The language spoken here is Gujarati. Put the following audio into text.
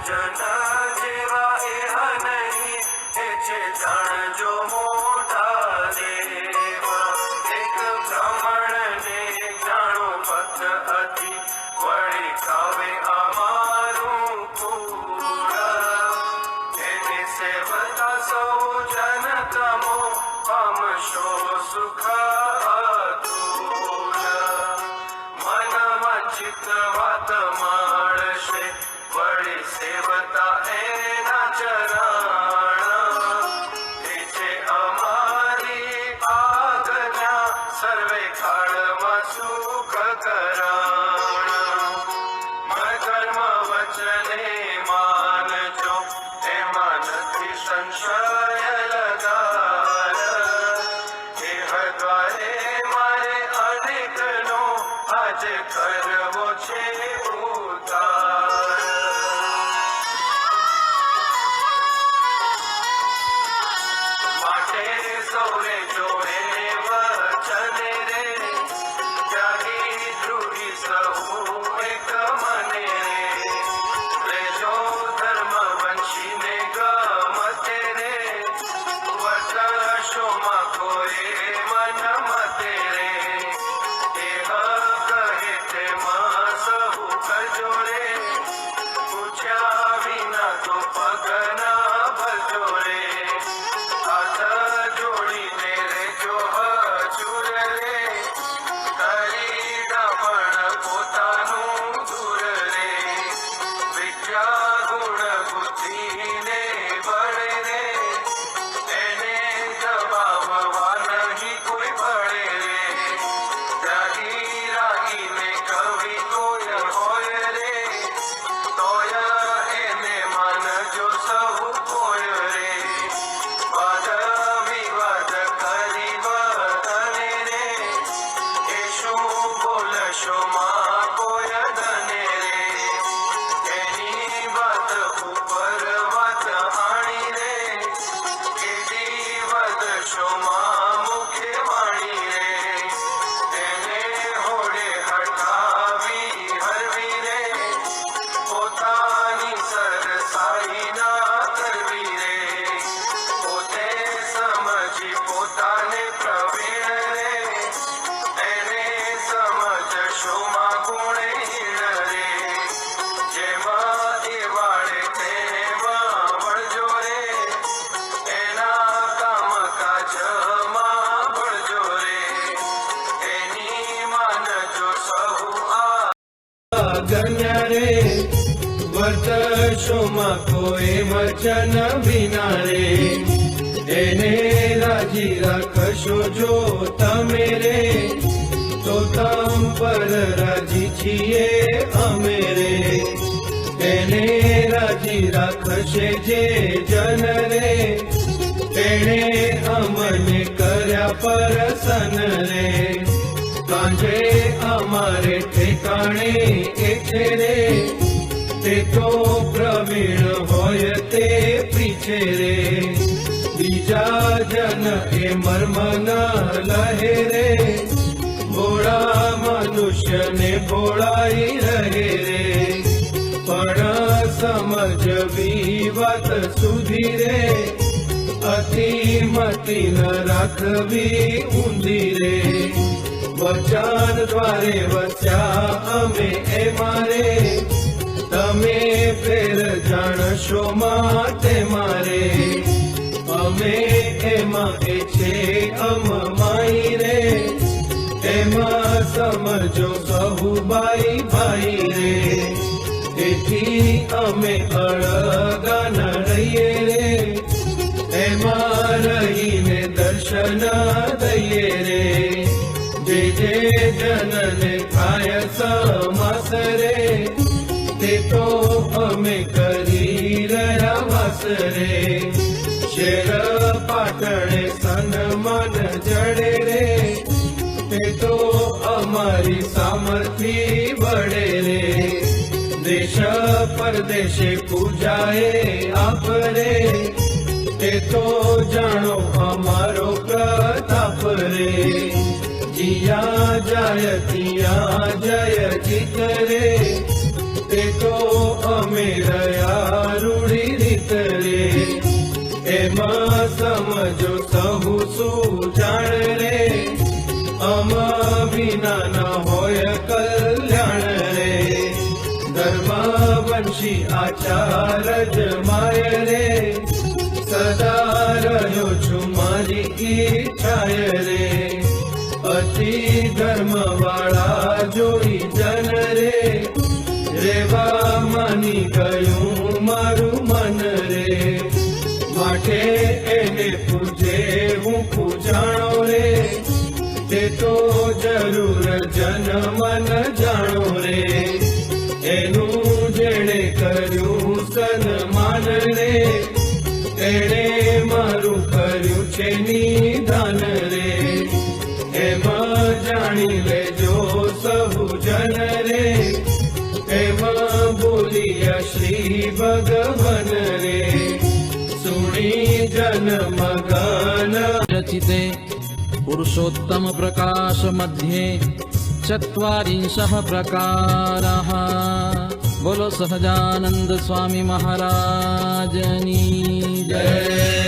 વચન જેવા એહ નહીં એ છે જાણજો મોટા દેવ એક બ્રાહ્મણને જાણો પથ અતિ વળી ખાવે અમારું કુળ એને સેવતા સૌ જન તમો પામશો સુખ અતુલ મનમાં ચિત્ત વાત માળશે વળી સેવતા એના ચરણ એ છે અમારી આજ્ઞા સર્વે કાળમાં સુખ કરણ ધર્મ વચને માનજો એમાં નથી સંશય લગાર એહ દ્વારે મારે અનેકનો આજે કરવો છે ઉતાર માટે સૌને જોડે વચને રે ત્યાગી ધ્રુવી સહુ એક મને રે લેજો ધર્મ વંશીને ગમતે રે વર્ષોમાં કોઈ મન મતે રે એહ કહે તેમાં સહુ કરજો રે પૂછ્યા વિના તો પગના ભજો રે હાથ જોડીને રેજો હજુર રે કરી ડામણ પોતાનું દૂર રે વિદ્યા ગુણ બુદ્ધિને બળે રે એને દબાવવા નહીં કોઈ ભળે રે ત્યાગી રાગીને કવિ કોઈ હોય રે તોય એને માનજો સહુ કોઈ રે વાદ વિવાદ કરી વતને રે એ શું બોલશો માં કોઈ ધને રે એની વાત ઉપર વાત આણી રે કેદી વધશો માં મુખે વાણી રે એને હોડે હટાવી હરવી રે પોતાની સરસાઈ ના કરવી રે પોતે સમજી પોતાને પ્રવીણ રે એને સમજશો માં ગુણહીન રે જેમાં એ વાળે તેમાં વળજો રે એના કામ કાજમાં ભળજો રે એની માનજો સહુ આજ્ઞા રે વર્ષોમાં કોઈ વચન વિના રે એને રાજી રાખશો જો તમે રે તો તમ પર રાજી છીએ અમે રે એને રાજી રાખશે જે જન રે તેણે અમને કર્યા પરસન રે કાંજે અમારે ઠેકાણે એ છે રે તે તો પ્રવીણ હોય તે પીછે રે બીજા જન એ મર્મ ન લહે રે ભોળા મનુષ્યને ભોળાઈ રહે રે પણ સમજવી વાત સુધી રે અતિ મતિ ન રાખવી ઊંધી રે વચન દ્વારે વચ્યા અમે એ મારે તમે ફેર જાણશો માટે મારે અમે એમાં એ છે અમમાઈ રે એમાં સમજો સહુ બાઈ ભાઈ રે તેથી અમે અળગા ન રહીએ રે એમાં રહીને દર્શન દઈએ રે જે જે જનને થાય સમાસ રે તે તો અમે કરી રહ્યા વાસ રે શેર પાટણે સન્માન જડે રે તે તો અમારી સામર્થ્ય બળે રે દેશ પરદેશે પૂજાએ આપરે તે તો જાણો અમારો પ્રતાપ રે जिया जय तिया जय चित रे ते तो अमे रया પછી આચાર જમાય રે સદા રહ્યો છું મારી ઈચ્છાય રે અતિ ધર્મ વાળા જોઈ જન રે રેવા માની ગયું મારું મન રે માટે એને પૂજે હું પૂજાણો રે તે તો જરૂર જન મન જાણો રે એનું જેણે કર્યું સન્માન રે તેણે મારું કર્યું છે નિધાન રે એમાં જાણી લેજો સહુ જન રે એમાં બોલિયા શ્રી ભગવન રે સુણી જન મગન रचिते पुरुषोत्तम प्रकाश मध्ये 40 प्रकाराः बोलो सहजानंद स्वामी महाराजनी जय।